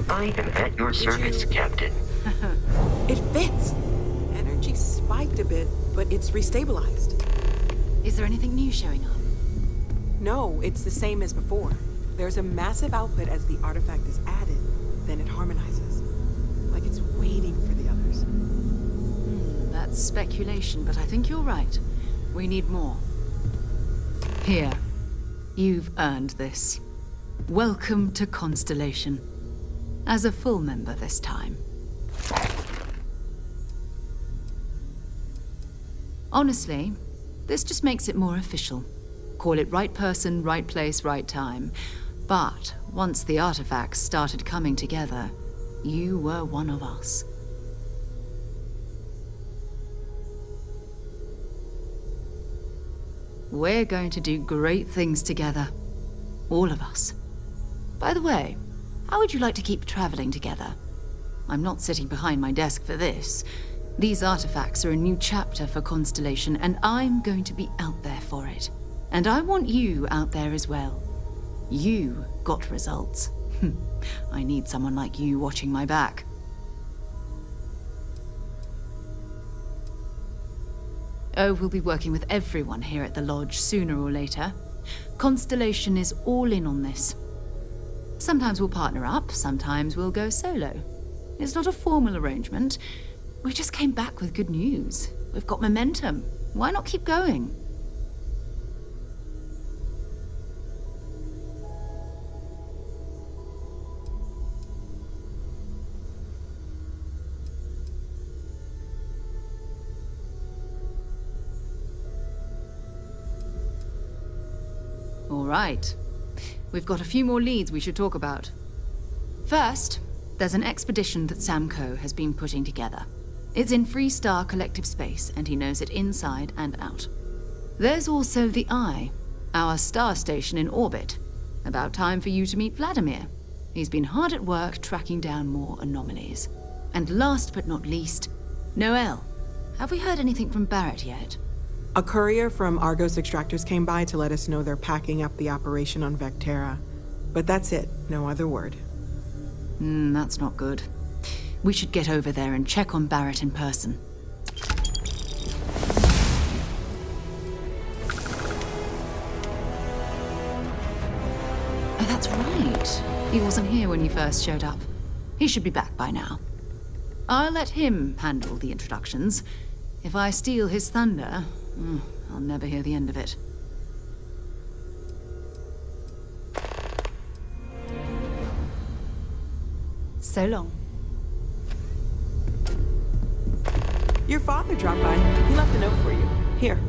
I am at your service, Captain. It fits. Energy spiked a bit, but it's restabilized. Is there anything new showing up? No, it's the same as before. There's a massive output as the artifact is added, then it harmonizes. Like it's waiting for the others. That's speculation, but I think you're right. We need more. Here. You've earned this. Welcome to Constellation. As a full member this time. Honestly, this just makes it more official. Call it right person, right place, right time. But once the artifacts started coming together, you were one of us. We're going to do great things together. All of us. By the way, how would you like to keep traveling together? I'm not sitting behind my desk for this. These artifacts are a new chapter for Constellation, and I'm going to be out there for it. And I want you out there as well. You got results. I need someone like you watching my back. Oh, we'll be working with everyone here at the Lodge sooner or later. Constellation is all in on this. Sometimes we'll partner up, sometimes we'll go solo. It's not a formal arrangement. We just came back with good news. We've got momentum. Why not keep going? All right. We've got a few more leads we should talk about. First, there's an expedition that Samco has been putting together. It's in Freestar Collective Space, and he knows it inside and out. There's also the Eye, our star station in orbit. About time for you to meet Vladimir. He's been hard at work tracking down more anomalies. And last but not least, Noel. Have we heard anything from Barrett yet? A courier from Argos Extractors came by to let us know they're packing up the operation on Vectera. But that's it, no other word. That's not good. We should get over there and check on Barrett in person. Oh, that's right. He wasn't here when you first showed up. He should be back by now. I'll let him handle the introductions. If I steal his thunder, I'll never hear the end of it. So long. Your father dropped by. He left a note for you. Here.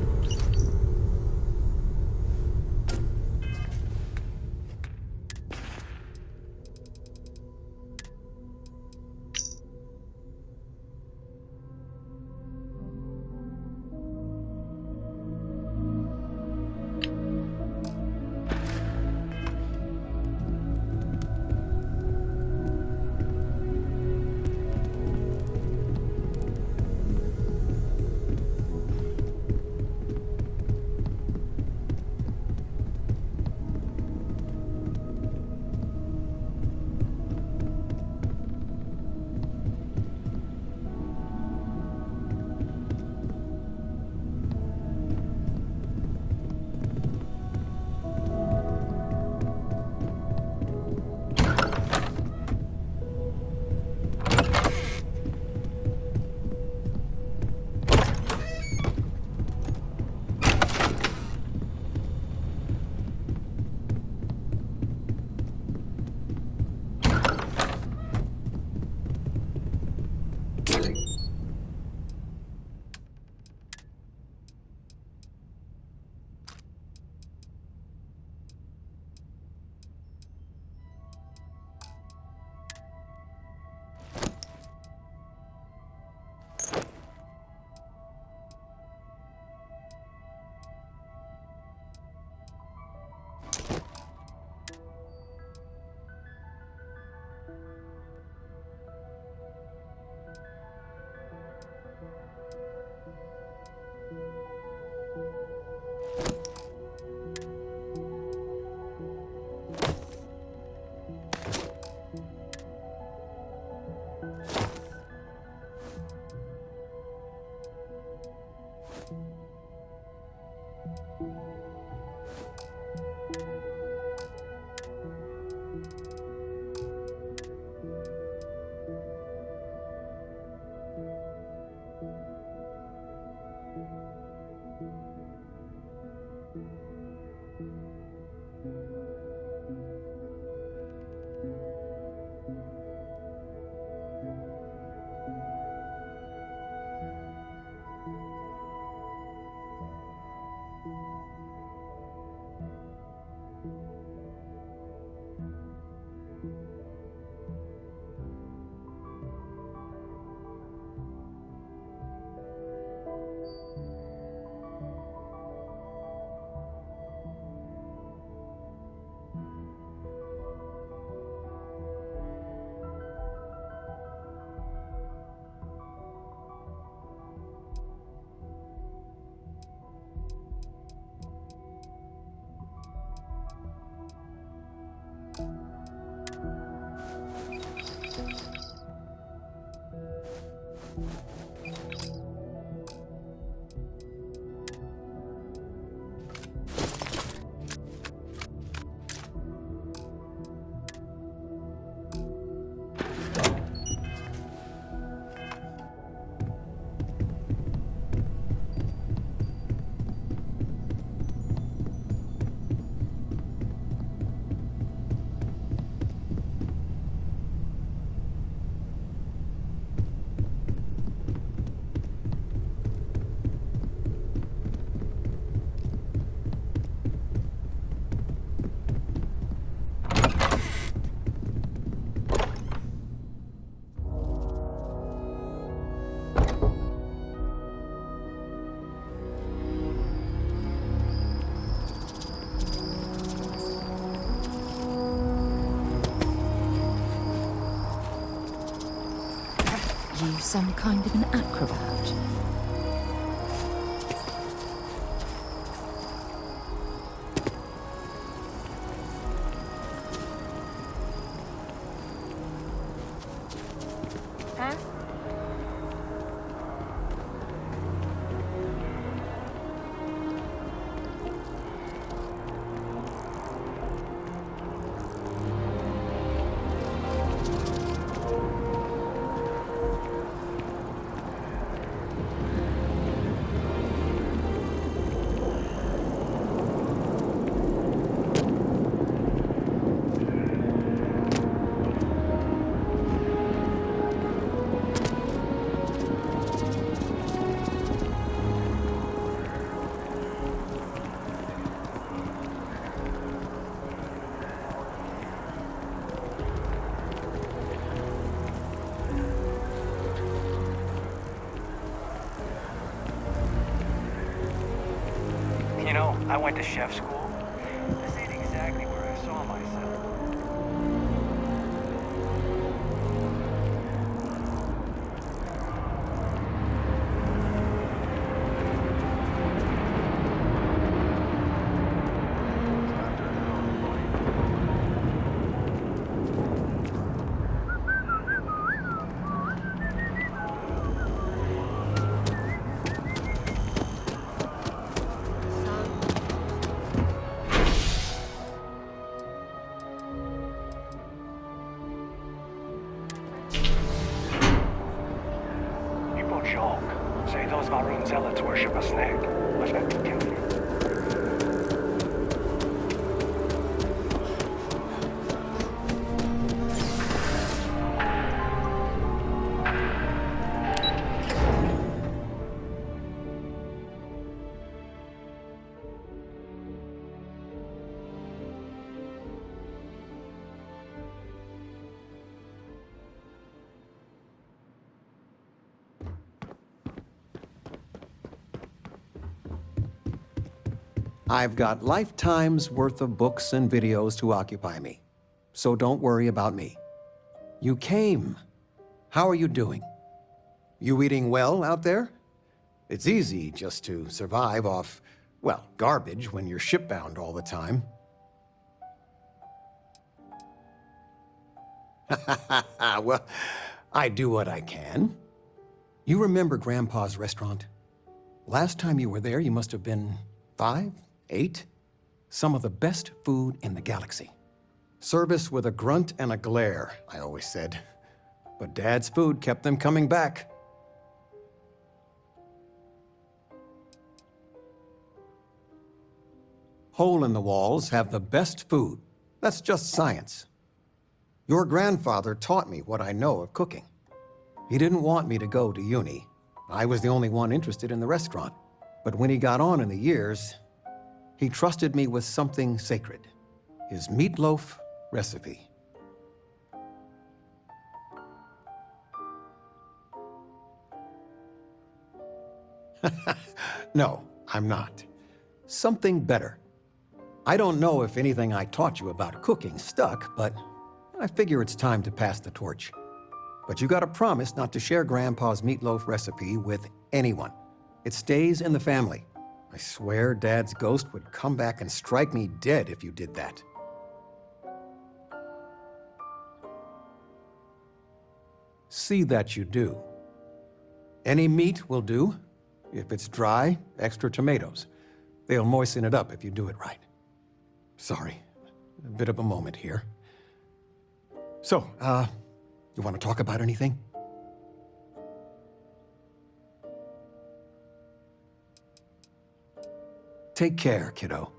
you some kind of an acrobat? You know, I went to chef school. This ain't exactly where I saw myself. People joke. Say those Maroon zealots worship a snake. But that could kill you. I've got lifetime's worth of books and videos to occupy me, so don't worry about me. You came. How are you doing? You eating well out there? It's easy just to survive off, well, garbage when you're shipbound all the time. Well, I do what I can. You remember Grandpa's restaurant? Last time you were there, you must have been 5, 8? Some of the best food in the galaxy. Service with a grunt and a glare, I always said. But Dad's food kept them coming back. Hole in the walls have the best food. That's just science. Your grandfather taught me what I know of cooking. He didn't want me to go to uni. I was the only one interested in the restaurant. But when he got on in the years, he trusted me with something sacred. His meatloaf recipe. No, I'm not. Something better. I don't know if anything I taught you about cooking stuck, but I figure it's time to pass the torch. But you gotta promise not to share Grandpa's meatloaf recipe with anyone. It stays in the family. I swear Dad's ghost would come back and strike me dead if you did that. See that you do. Any meat will do. If it's dry, extra tomatoes. They'll moisten it up if you do it right. Sorry, a bit of a moment here. So, you want to talk about anything? Take care, kiddo.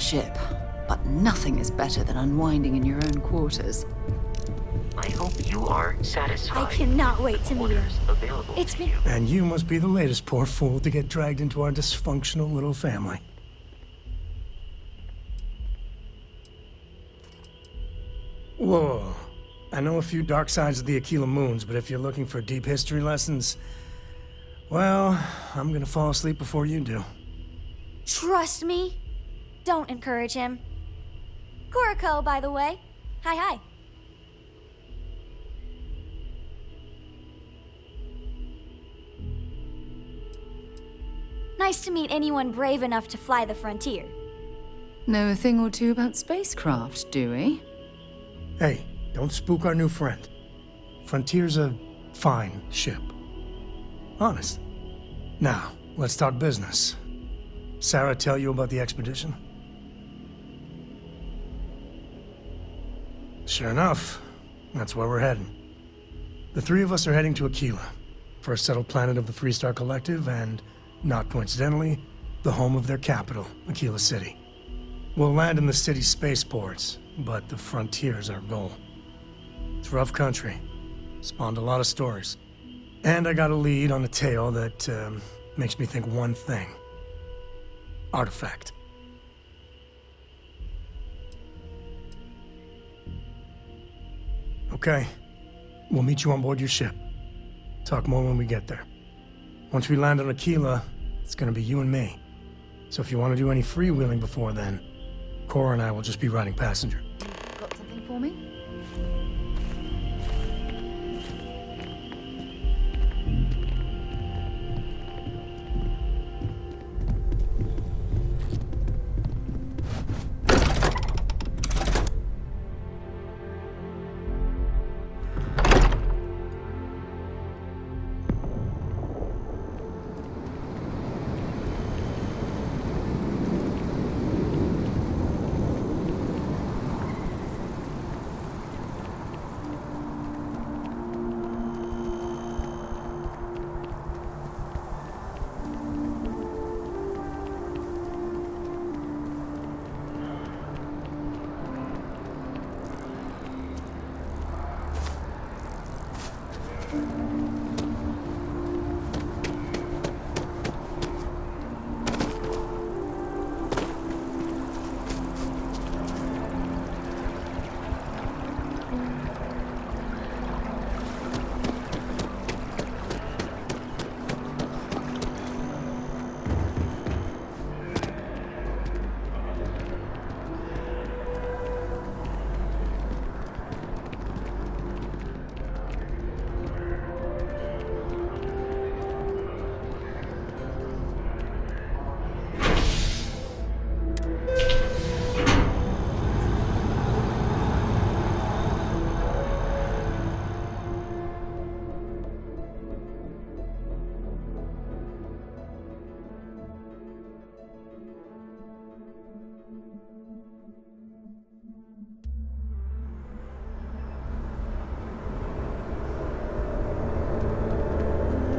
ship, but nothing is better than unwinding in your own quarters. I hope you are satisfied. I cannot wait to meet him. Orders available It's to been- you. And you must be the latest poor fool to get dragged into our dysfunctional little family. Whoa. I know a few dark sides of the Aquila Moons, but if you're looking for deep history lessons, well, I'm gonna fall asleep before you do. Trust me. Don't encourage him. Kuriko, by the way. Hi. Nice to meet anyone brave enough to fly the frontier. Know a thing or two about spacecraft, do we? Hey, don't spook our new friend. Frontier's a fine ship. Honest. Now, let's talk business. Sarah tell you about the expedition? Sure enough, that's where we're heading. The three of us are heading to Aquila, first settled planet of the Freestar Collective, and, not coincidentally, the home of their capital, Aquila City. We'll land in the city's spaceports, but the frontier's our goal. It's rough country. Spawned a lot of stories. And I got a lead on a tale that makes me think one thing. Artifact. Okay. We'll meet you on board your ship. Talk more when we get there. Once we land on Aquila, it's gonna be you and me. So if you want to do any freewheeling before then, Cora and I will just be riding passenger. Got something for me?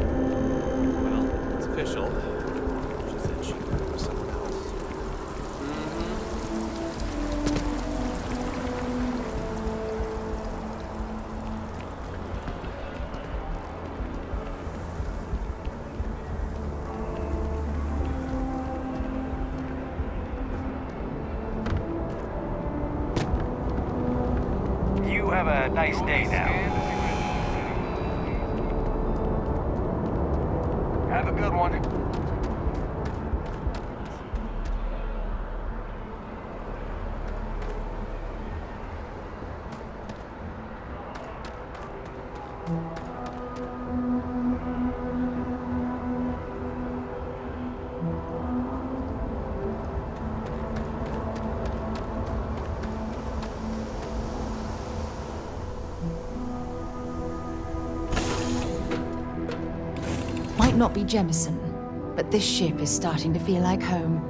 Well, it's official. She said she was someone else. You have a nice day now. Have a good one. Might not be Jemison, but this ship is starting to feel like home.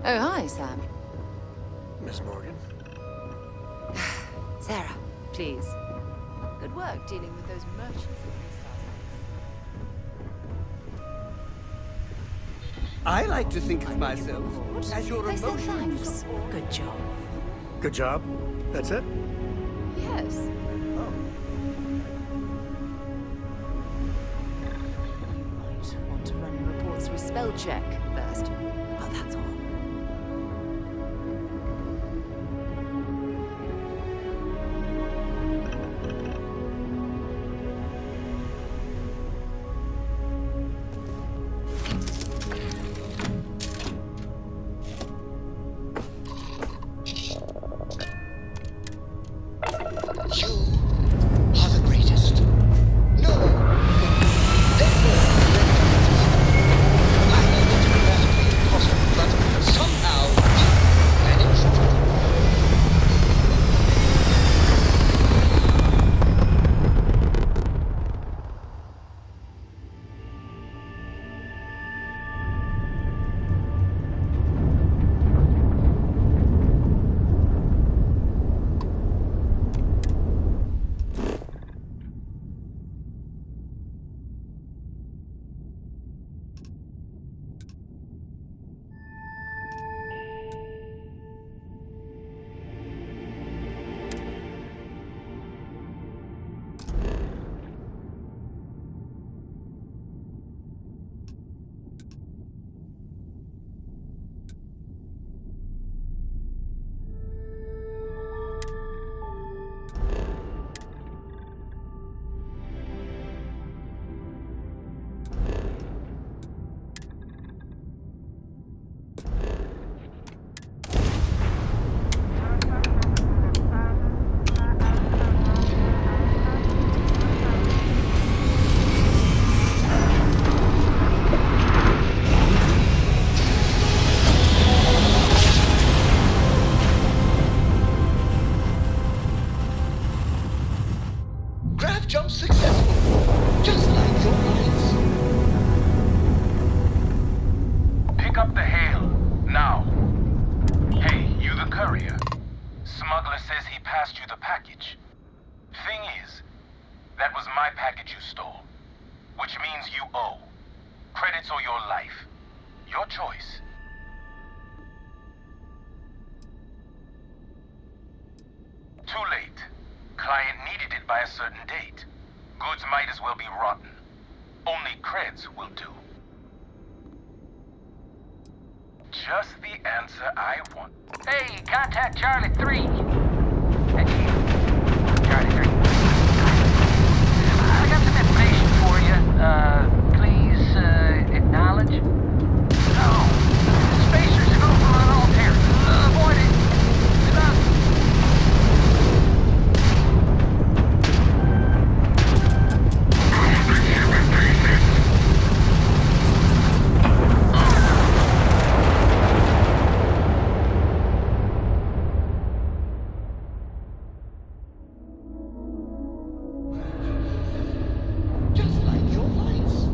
Oh, hi, Sam. Miss Morgan. Sarah, please. Good work dealing with those merchants. I like to think of myself as your I said emotional thanks. support. Good job. Good job. That's it? Yes. Oh. You might want to run your reports through spell check first. But that's all. You are the greatest. No one ever I know it's practically impossible, but somehow you managed. Graph jump successful, just like your lights. Pick up the hail, now. Hey, you the courier. Smuggler says he passed you the package. Thing is, that was my package you stole. Which means you owe. Credits or your life. Your choice. Too late. Client needed it by a certain date. Goods might as well be rotten. Only creds will do. Just the answer I want. Hey, contact Charlie 3. That's you. Charlie 3. I got some information for you. Please, acknowledge. No. Spacers are over on Altair. Avoid it. Good luck. Just like your lights.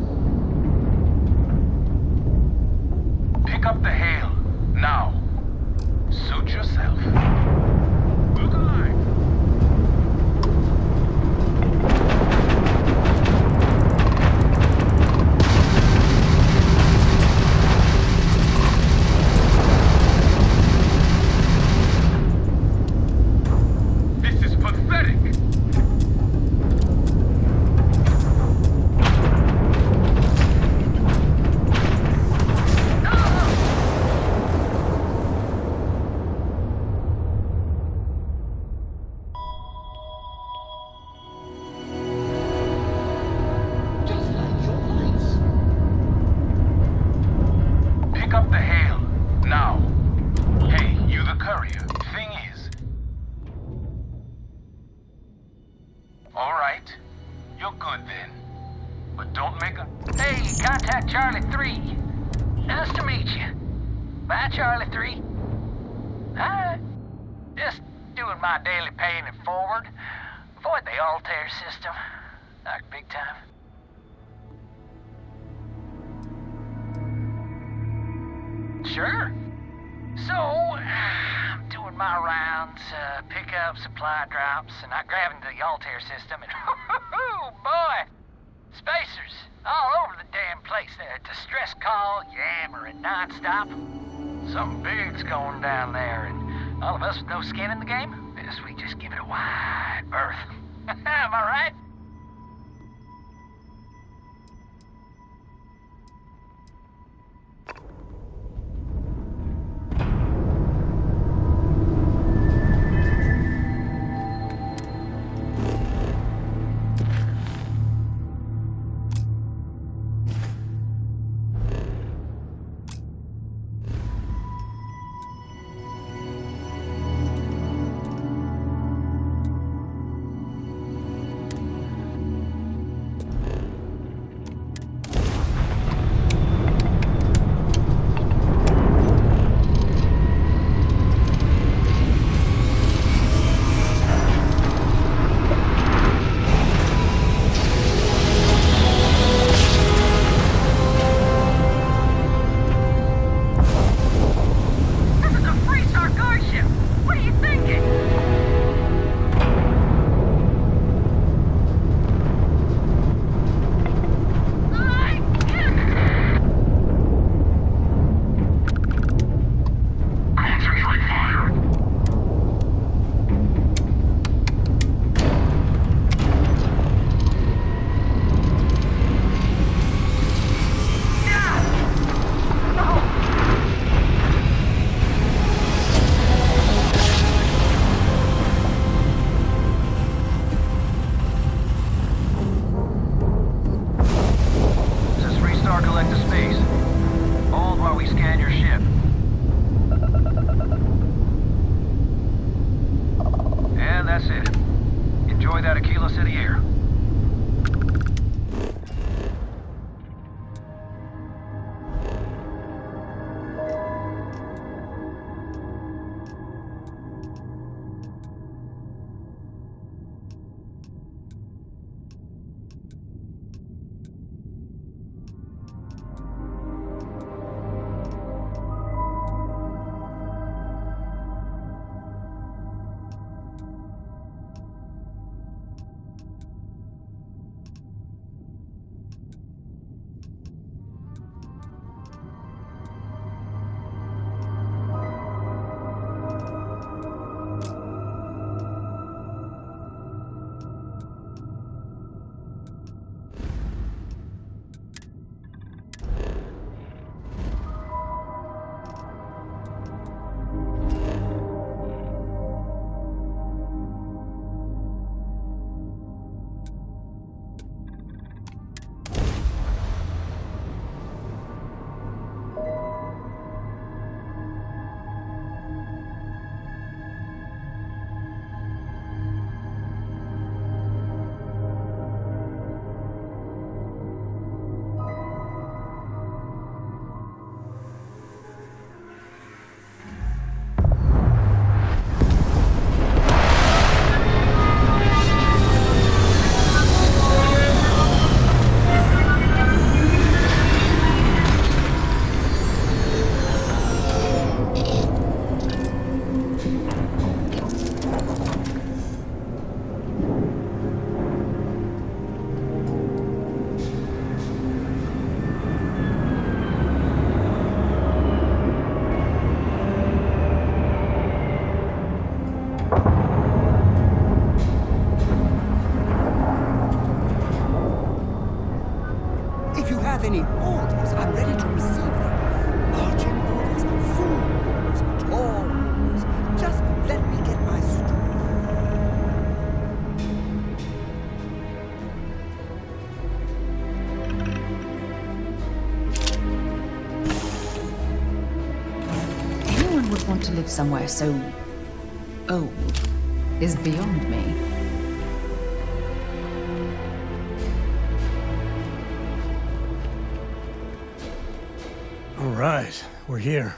Pick up the hail, now. Suit yourself. Look alive. This is pathetic. Just like your lights. Pick up the hail, now. Hey, you the courier. Thing is... Alright, you're good then. But don't make a... Hey, contact Charlie 3. Nice to meet you. Bye, Charlie 3. Hi. Just doing my daily paying it forward. Avoid the Altair system. Like big time. Sure. So, I'm doing my rounds, pick up supply drops, and I grab into the Altair system, and oh boy, Spacers, all over the damn place there. Distress call, yammering nonstop. Something big's going down there, and all of us with no skin in the game, best we just give it a wide berth. Am I right? have any orders, I'm ready to receive them. Marching orders, fool orders, tall orders. Just let me get my stool. Anyone would want to live somewhere so old is beyond me. All right, we're here.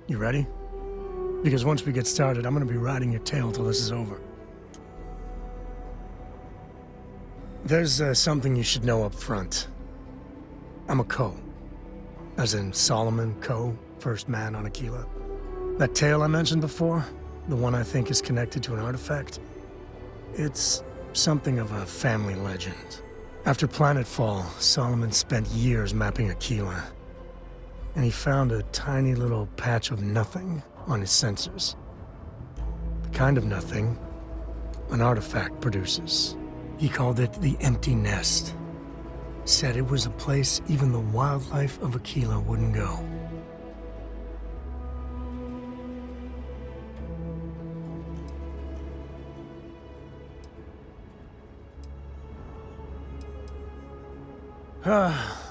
You ready? Because once we get started, I'm gonna be riding your tail till this is over. There's something you should know up front. I'm a Coe. As in Solomon Coe, first man on Aquila. That tale I mentioned before, the one I think is connected to an artifact, it's something of a family legend. After Planetfall, Solomon spent years mapping Aquila. And he found a tiny little patch of nothing on his sensors. The kind of nothing an artifact produces. He called it the Empty Nest. Said it was a place even the wildlife of Aquila wouldn't go.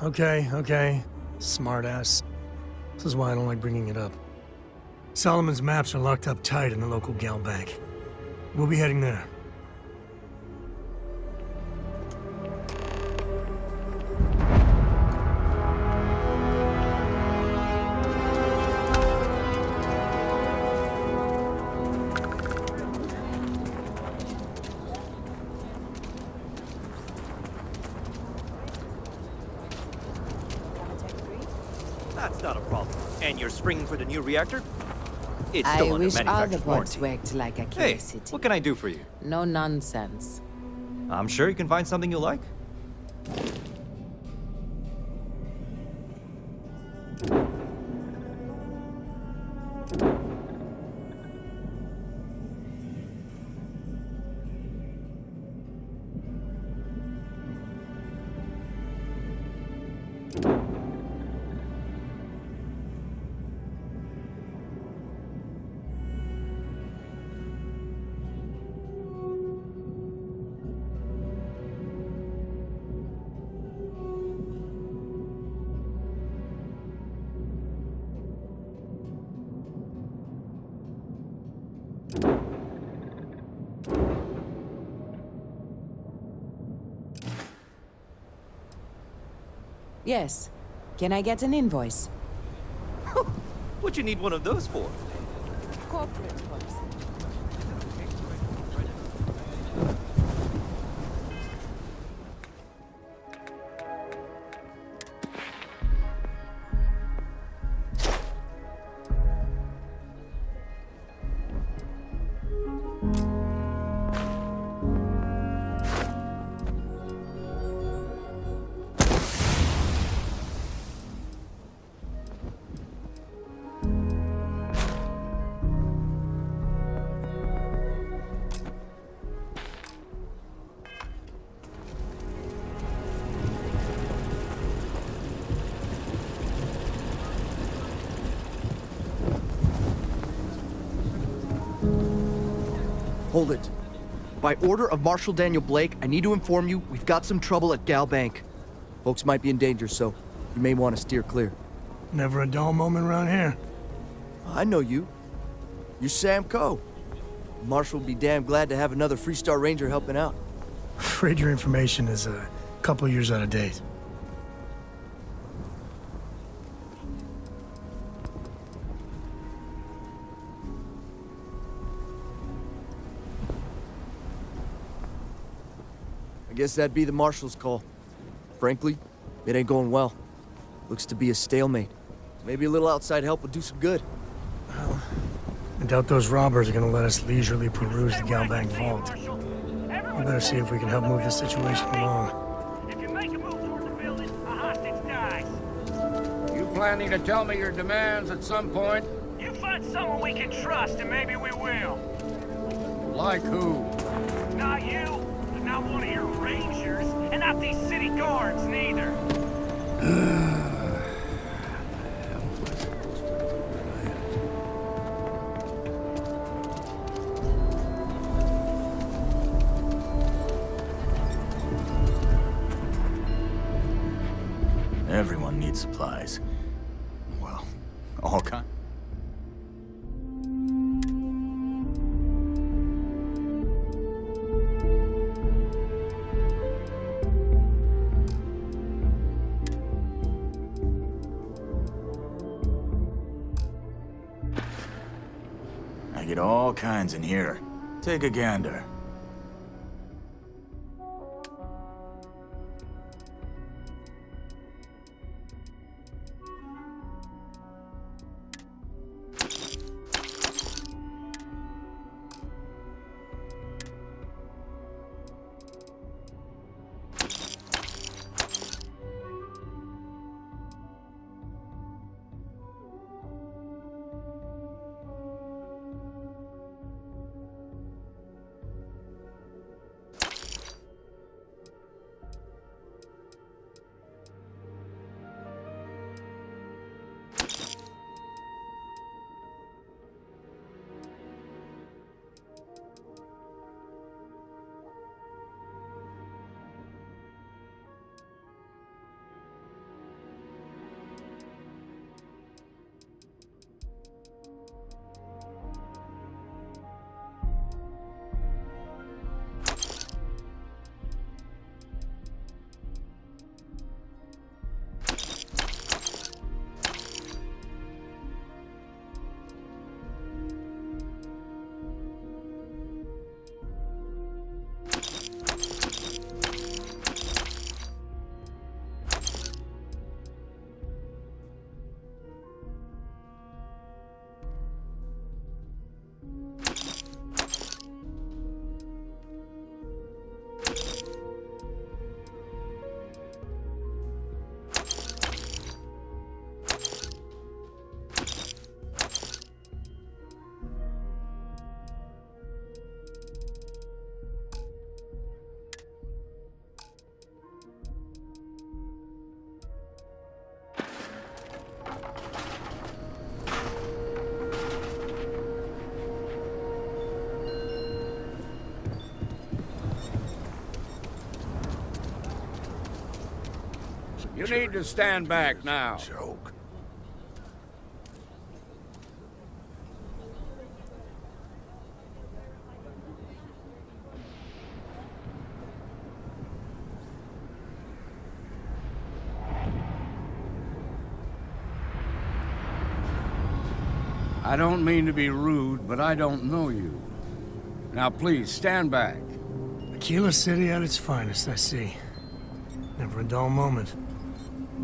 Okay. Smartass. This is why I don't like bringing it up. Solomon's maps are locked up tight in the local gal bank. We'll be heading there. That's not a problem. And you're springing for the new reactor? It's I still under wish all the manufacturer's ports warranty. worked like a Hey, City. what can I do for you? No nonsense. I'm sure you can find something you like. Yes. Can I get an invoice? What'd you need one of those for? Corporate invoice. Hold it. By order of Marshal Daniel Blake, I need to inform you we've got some trouble at Gal Bank. Folks might be in danger, so you may want to steer clear. Never a dull moment around here. I know you. You're Sam Coe. Marshal will be damn glad to have another Freestar Ranger helping out. Afraid your information is a couple years out of date. I guess that'd be the Marshal's call. Frankly, it ain't going well. Looks to be a stalemate. Maybe a little outside help would do some good. Well, I doubt those robbers are gonna let us leisurely peruse the Gal Bank vault. We better see if we can help move this situation along. If you make a move toward the building, a hostage dies. You planning to tell me your demands at some point? You find someone we can trust, and maybe we will. Like who? Not you, not one of your rangers, and not these city guards, neither. Everyone needs supplies. Well, all kind. I get all kinds in here. Take a gander. You need to stand back now. Joke. I don't mean to be rude, but I don't know you. Now please, stand back. Aquila City at its finest, I see. Never a dull moment.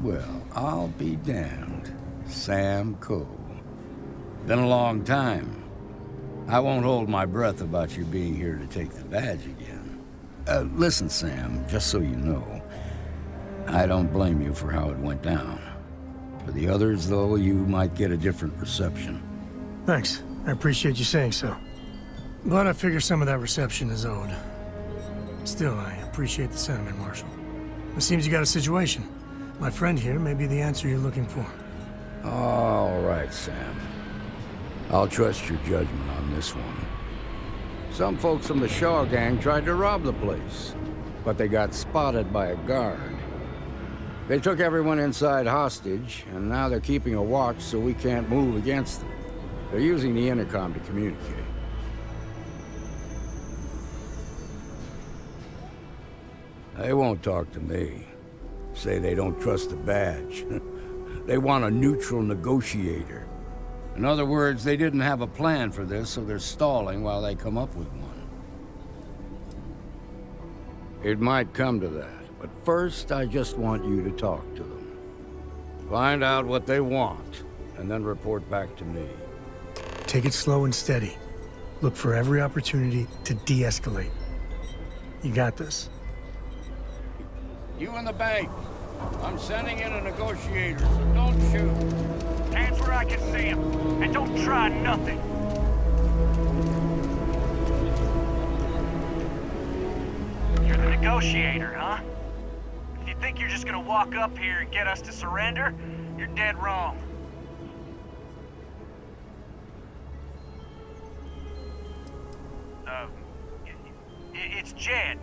Well, I'll be damned. Sam Coe. Been a long time. I won't hold my breath about you being here to take the badge again. Listen, Sam, just so you know, I don't blame you for how it went down. For the others, though, you might get a different reception. Thanks. I appreciate you saying so. But I figure some of that reception is owed. Still, I appreciate the sentiment, Marshal. It seems you got a situation. My friend here may be the answer you're looking for. All right, Sam. I'll trust your judgment on this one. Some folks from the Shaw gang tried to rob the place, but they got spotted by a guard. They took everyone inside hostage, and now they're keeping a watch so we can't move against them. They're using the intercom to communicate. They won't talk to me. Say they don't trust the badge. They want a neutral negotiator. In other words, they didn't have a plan for this, so they're stalling while they come up with one. It might come to that, but first I just want you to talk to them. Find out what they want, and then report back to me. Take it slow and steady. Look for every opportunity to de-escalate. You got this. You in the bank. I'm sending in a negotiator, so don't shoot. Hands where I can see him, and don't try nothing. You're the negotiator, huh? If you think you're just gonna walk up here and get us to surrender, you're dead wrong. It's Jed.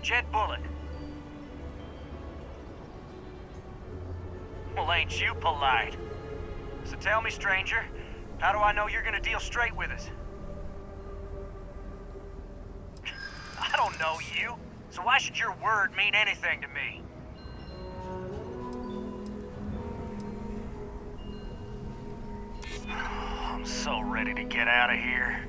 Jed Bullock. Well, ain't you polite? So tell me, stranger, how do I know you're gonna deal straight with us? I don't know you, so why should your word mean anything to me? I'm so ready to get out of here.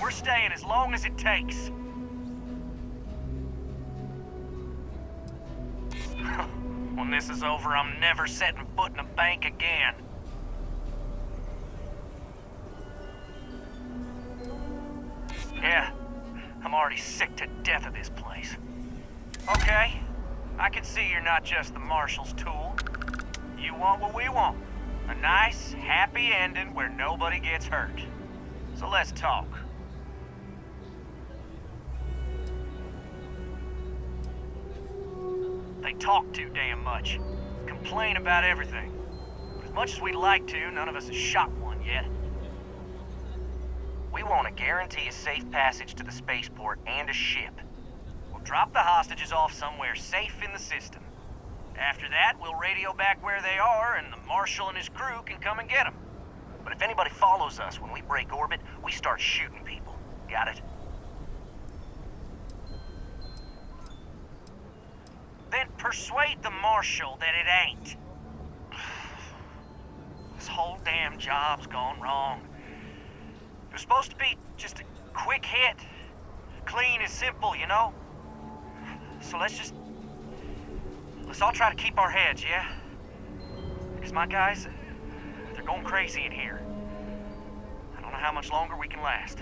We're staying as long as it takes. When this is over, I'm never setting foot in a bank again. Yeah, I'm already sick to death of this place. Okay, I can see you're not just the Marshal's tool. You want what we want. A nice, happy ending where nobody gets hurt. So let's talk. They talk too damn much. Complain about everything. But as much as we'd like to, none of us has shot one yet. We want to guarantee a safe passage to the spaceport and a ship. We'll drop the hostages off somewhere safe in the system. After that, we'll radio back where they are, and the Marshal and his crew can come and get them. But if anybody follows us when we break orbit, we start shooting people. Got it? Then persuade the Marshal that it ain't. This whole damn job's gone wrong. It was supposed to be just a quick hit. Clean and simple, you know? So let's all try to keep our heads, yeah? Because my guys, they're going crazy in here. I don't know how much longer we can last.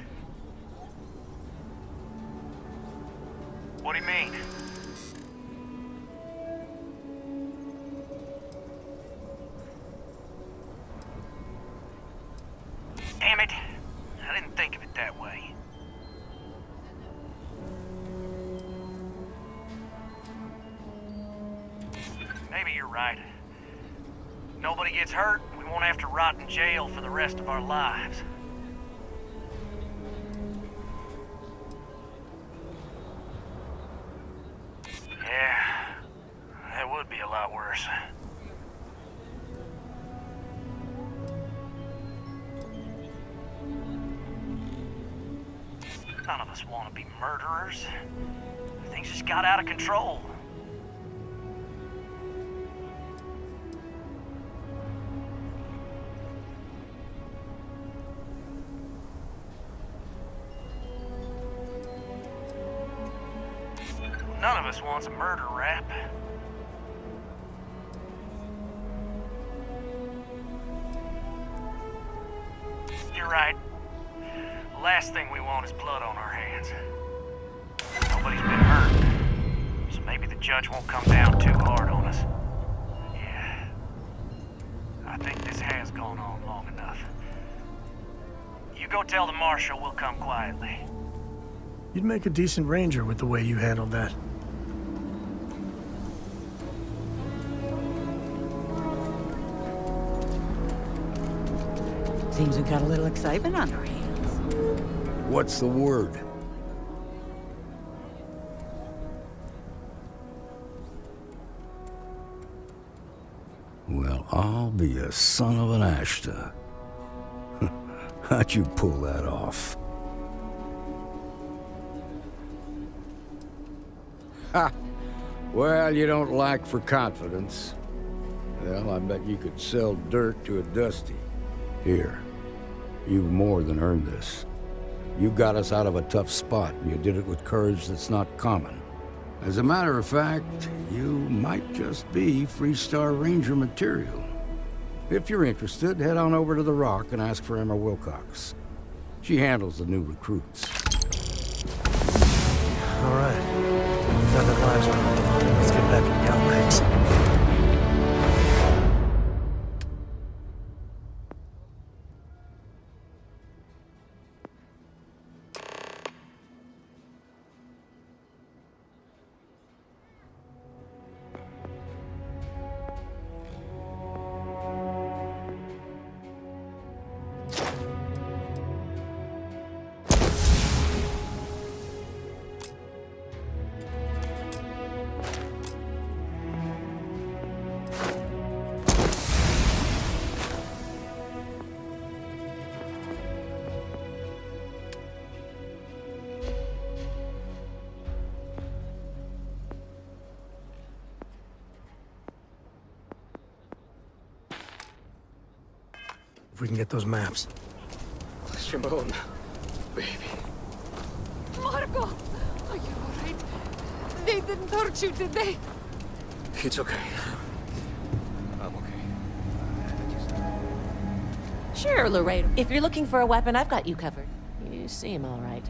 What do you mean? Damn it. I didn't think of it that way. Maybe you're right. Nobody gets hurt, we won't have to rot in jail for the rest of our lives. got worse. None of us want to be murderers. Things just got out of control. None of us wants a murder rap. You're right. The last thing we want is blood on our hands. Nobody's been hurt, so maybe the judge won't come down too hard on us. Yeah. I think this has gone on long enough. You go tell the marshal we'll come quietly. You'd make a decent ranger with the way you handled that. Seems we've got a little excitement on our hands. What's the word? Well, I'll be a son of an Ashta. How'd you pull that off? Ha! Well, you don't lack for confidence. Well, I bet you could sell dirt to a Dusty. Here, you've more than earned this. You got us out of a tough spot, and you did it with courage that's not common. As a matter of fact, you might just be Freestar Ranger material. If you're interested, head on over to the Rock and ask for Emma Wilcox. She handles the new recruits. All right. Done that last one. Let's get back to Gal Banks. If we can get those maps. Shimon, baby. Marco! Are you alright? They didn't hurt you, did they? It's okay. I'm okay. Sure, Laredo. If you're looking for a weapon, I've got you covered. You seem all right.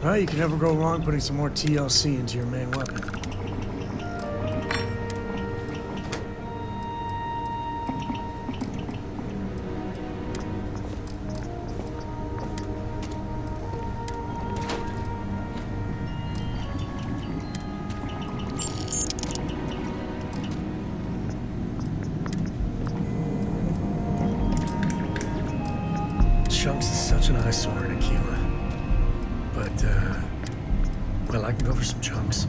Well, you can never go wrong putting some more TLC into your main weapon. Chunks is such an eyesore in Aquila. But, well, I can go for some chunks.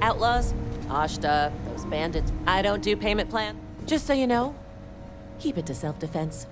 Outlaws, Ashta, those bandits. I don't do payment plan. Just so you know, keep it to self-defense.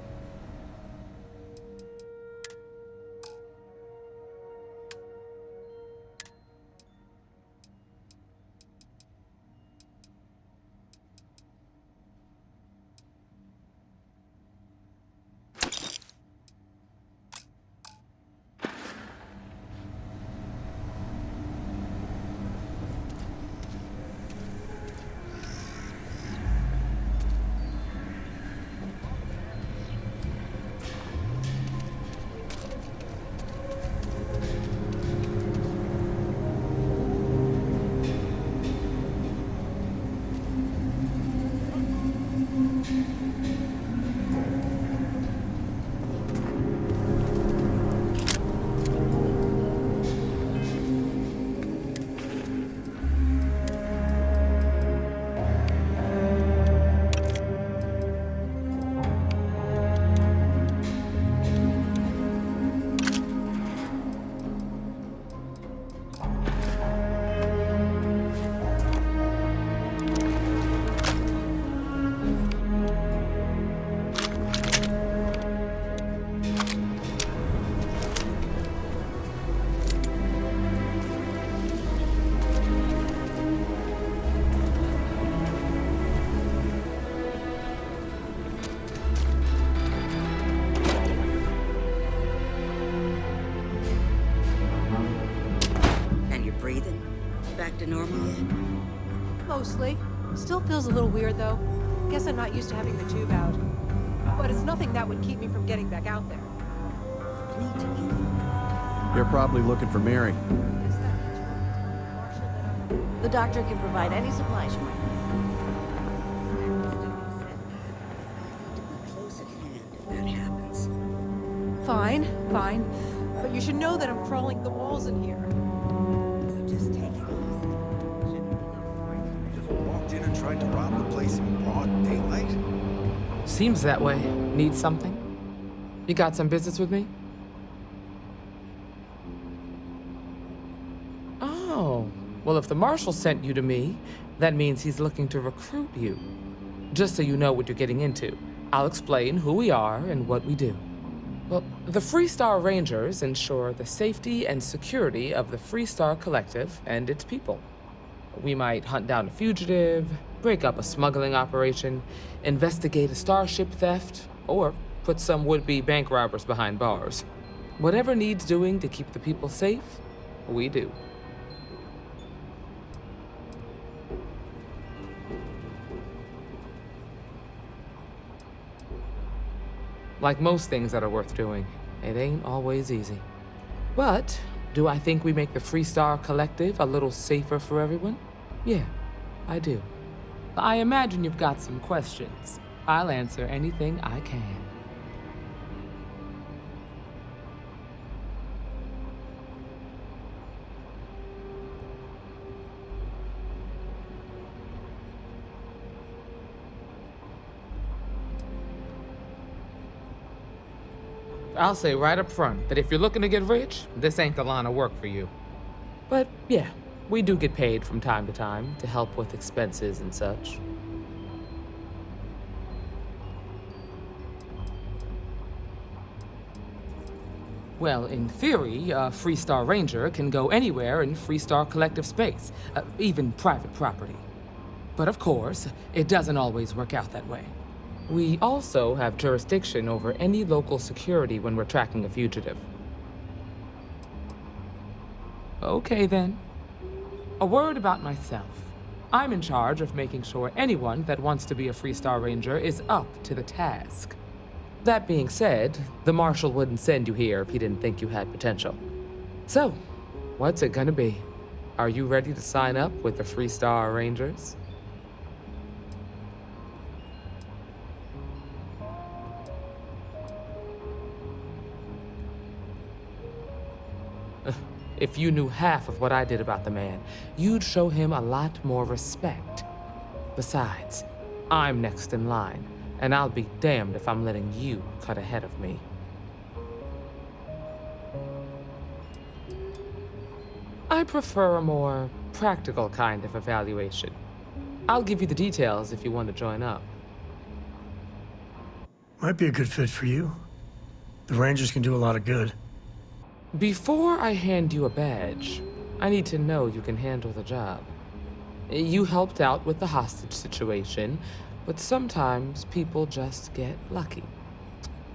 Back to normal yet? Mostly. Still feels a little weird, though. Guess I'm not used to having the tube out. But it's nothing that would keep me from getting back out there. You're probably looking for Mary. The doctor can provide any supplies you want. Close at hand if that happens. Fine, fine. But you should know that I'm crawling the walls in here. Just take it easy. Just walked in and tried to rob the place in broad daylight? Seems that way. Need something? You got some business with me? Oh. Well, if the marshal sent you to me, that means he's looking to recruit you. Just so you know what you're getting into, I'll explain who we are and what we do. Well, the Freestar Rangers ensure the safety and security of the Freestar Collective and its people. We might hunt down a fugitive, break up a smuggling operation, investigate a starship theft, or put some would-be bank robbers behind bars. Whatever needs doing to keep the people safe, we do. Like most things that are worth doing, it ain't always easy. But do I think we make the Freestar Collective a little safer for everyone? Yeah, I do. I imagine you've got some questions. I'll answer anything I can. I'll say right up front that if you're looking to get rich, this ain't the line of work for you. But yeah, We do get paid from time to time to help with expenses and such. Well, in theory, a Freestar Ranger can go anywhere in Freestar Collective space, even private property. But of course, it doesn't always work out that way. We also have jurisdiction over any local security when we're tracking a fugitive. Okay then. A word about myself. I'm in charge of making sure anyone that wants to be a Freestar Ranger is up to the task. That being said, the Marshal wouldn't send you here if he didn't think you had potential. So, what's it gonna be? Are you ready to sign up with the Freestar Rangers? If you knew half of what I did about the man, you'd show him a lot more respect. Besides, I'm next in line, and I'll be damned if I'm letting you cut ahead of me. I prefer a more practical kind of evaluation. I'll give you the details if you want to join up. Might be a good fit for you. The Rangers can do a lot of good. Before I hand you a badge, I need to know you can handle the job. You helped out with the hostage situation, but sometimes people just get lucky.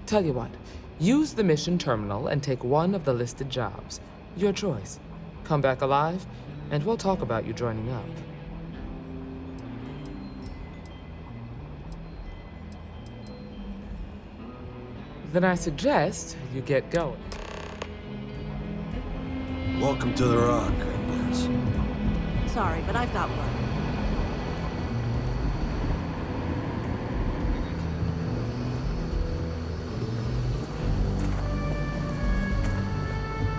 Tell you what, use the mission terminal and take one of the listed jobs. Your choice. Come back alive, and we'll talk about you joining up. Then I suggest you get going. Welcome to the Rock, I guess. Sorry, but I've got one.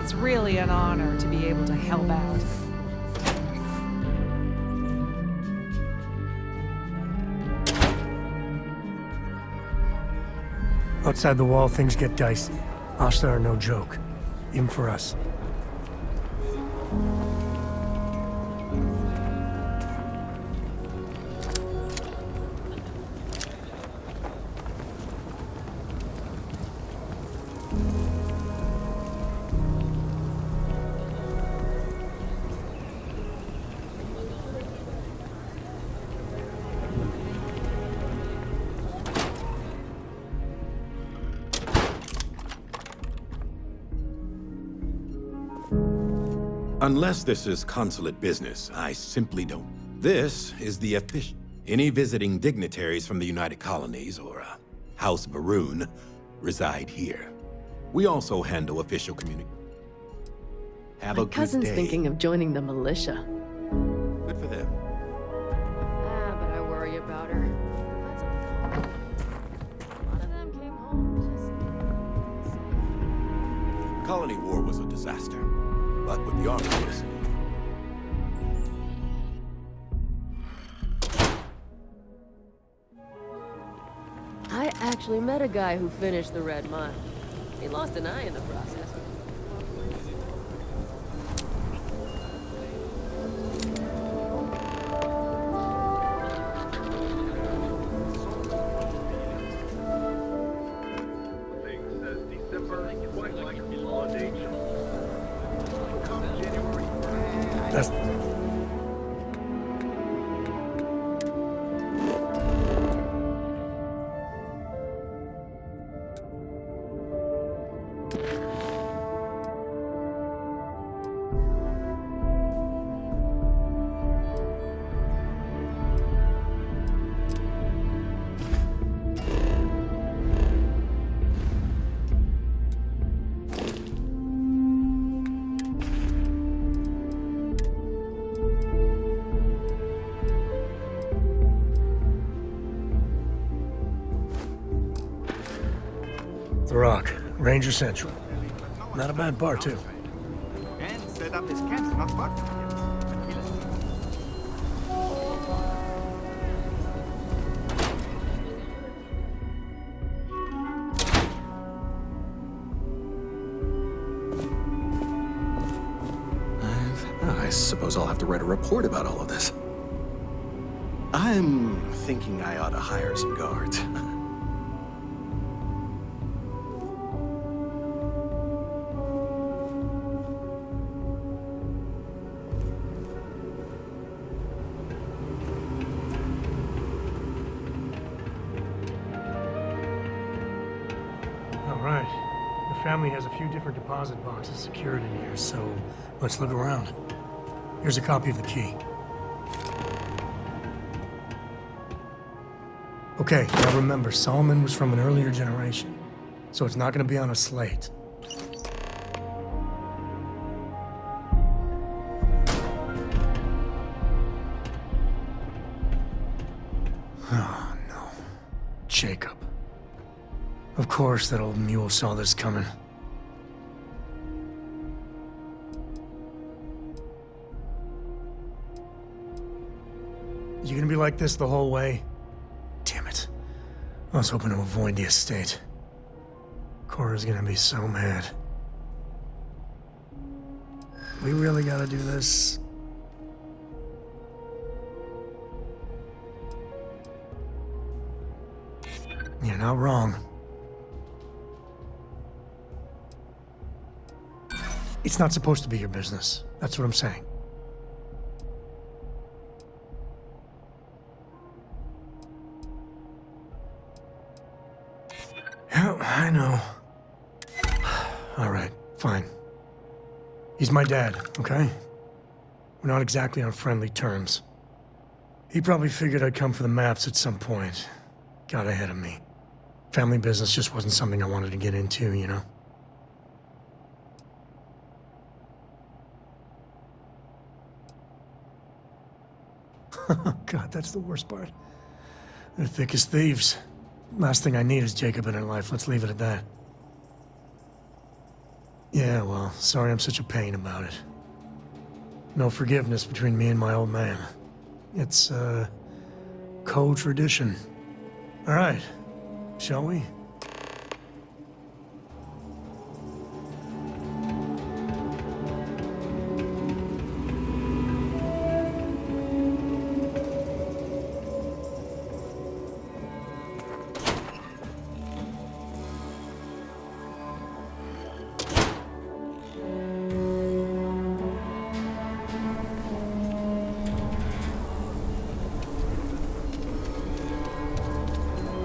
It's really an honor to be able to help out. Outside the wall, things get dicey. Ashta are no joke, even for us. Unless this is consulate business, I simply don't. This is the official. Any visiting dignitaries from the United Colonies or House Varun reside here. We also handle official communication. Have a My good cousin's day. thinking of joining the militia. Good for them. But I worry about her. A lot of them came home Colony War was a disaster, but with the armies, I actually met a guy who finished the Red Mile. He lost an eye in the process. That's... The Rock, Ranger Central. Not a bad bar, too. And set up his camp not far from here. I suppose I'll have to write a report about all of this. I'm thinking I ought to hire some guards. All right. The family has a few different deposit boxes secured in here, so let's look around. Here's a copy of the key. Okay, now remember, Solomon was from an earlier generation, so it's not going to be on a slate. Oh, no. Jacob. Of course that old mule saw this coming. You gonna be like this the whole way? Damn it. I was hoping to avoid the estate. Cora's gonna be so mad. We really gotta do this? You're not wrong. It's not supposed to be your business. That's what I'm saying. Yeah, I know. All right, fine. He's my dad, okay? We're not exactly on friendly terms. He probably figured I'd come for the maps at some point. Got ahead of me. Family business just wasn't something I wanted to get into, you know? Oh, God, that's the worst part. They're thick as thieves. Last thing I need is Jacob in her life. Let's leave it at that. Yeah, well, sorry I'm such a pain about it. No forgiveness between me and my old man. It's, co-tradition. All right, shall we?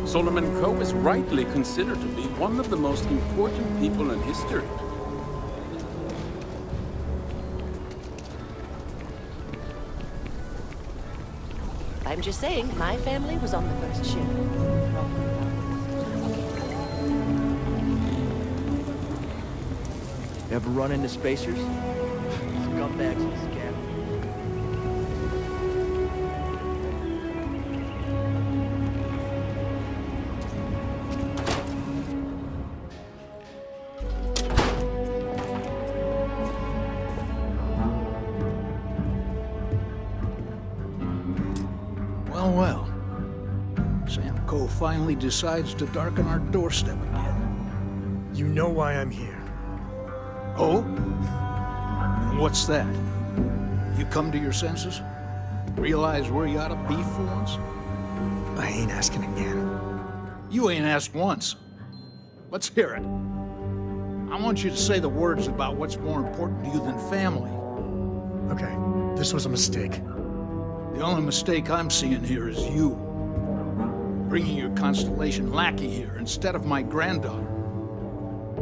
Solomon Coe is rightly considered to be one of the most important people in history. I'm just saying, my family was on the first ship. Ever run into spacers? Scumbags in this cabin. Well. Sam Coe finally decides to darken our doorstep again. You know why I'm here. Oh? And what's that? You come to your senses? Realize where you ought to be for once? I ain't asking again. You ain't asked once. Let's hear it. I want you to say the words about what's more important to you than family. Okay, this was a mistake. The only mistake I'm seeing here is you. Bringing your Constellation lackey here instead of my granddaughter.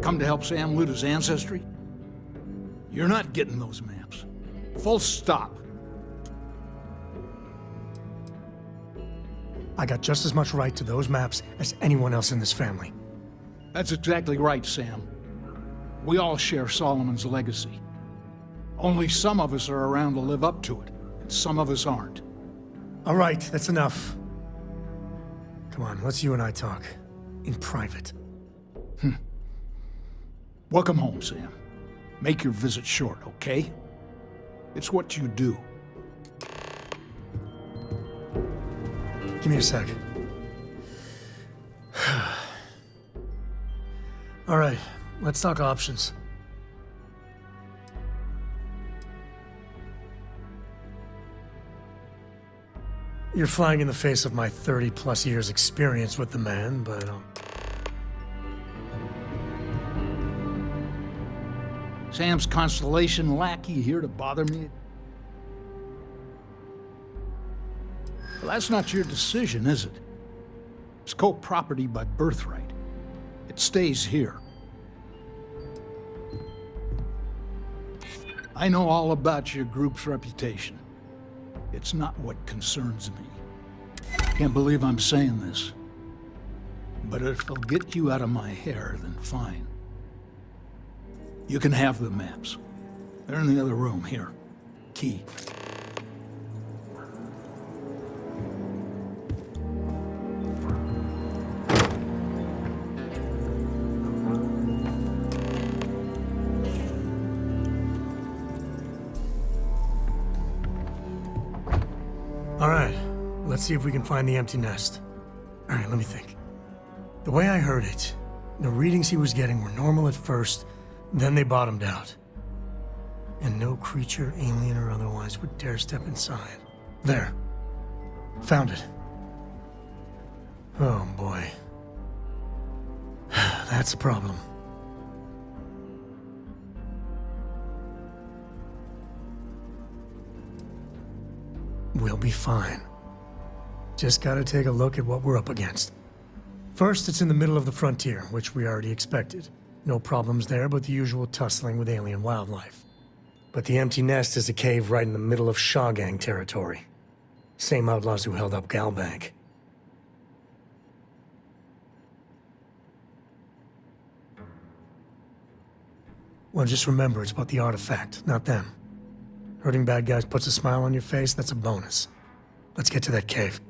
Come to help Sam loot his ancestry? You're not getting those maps. Full stop. I got just as much right to those maps as anyone else in this family. That's exactly right, Sam. We all share Solomon's legacy. Only some of us are around to live up to it, and some of us aren't. All right, that's enough. Come on, let's you and I talk. In private. Welcome home, Sam. Make your visit short, okay? It's what you do. Give me a sec. All right, let's talk options. You're flying in the face of my 30-plus years experience with the man, but... Sam's Constellation lackey here to bother me? Well, that's not your decision, is it? It's Colt property by birthright. It stays here. I know all about your group's reputation. It's not what concerns me. Can't believe I'm saying this. But if it'll get you out of my hair, then fine. You can have the maps. They're in the other room, here. Key. All right, let's see if we can find the empty nest. All right, let me think. The way I heard it, the readings he was getting were normal at first, then they bottomed out. And no creature, alien or otherwise, would dare step inside. There. Found it. Oh, boy. That's a problem. We'll be fine. Just gotta take a look at what we're up against. First, it's in the middle of the frontier, which we already expected. No problems there, but the usual tussling with alien wildlife. But the empty nest is a cave right in the middle of Shaw Gang territory. Same outlaws who held up Galbank. Well, just remember, it's about the artifact, not them. Hurting bad guys puts a smile on your face, that's a bonus. Let's get to that cave.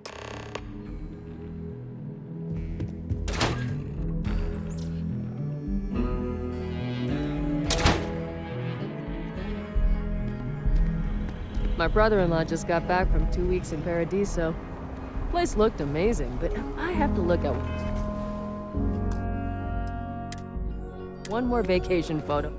My brother-in-law just got back from 2 weeks in Paradiso. Place looked amazing, but I have to look at one more vacation photo.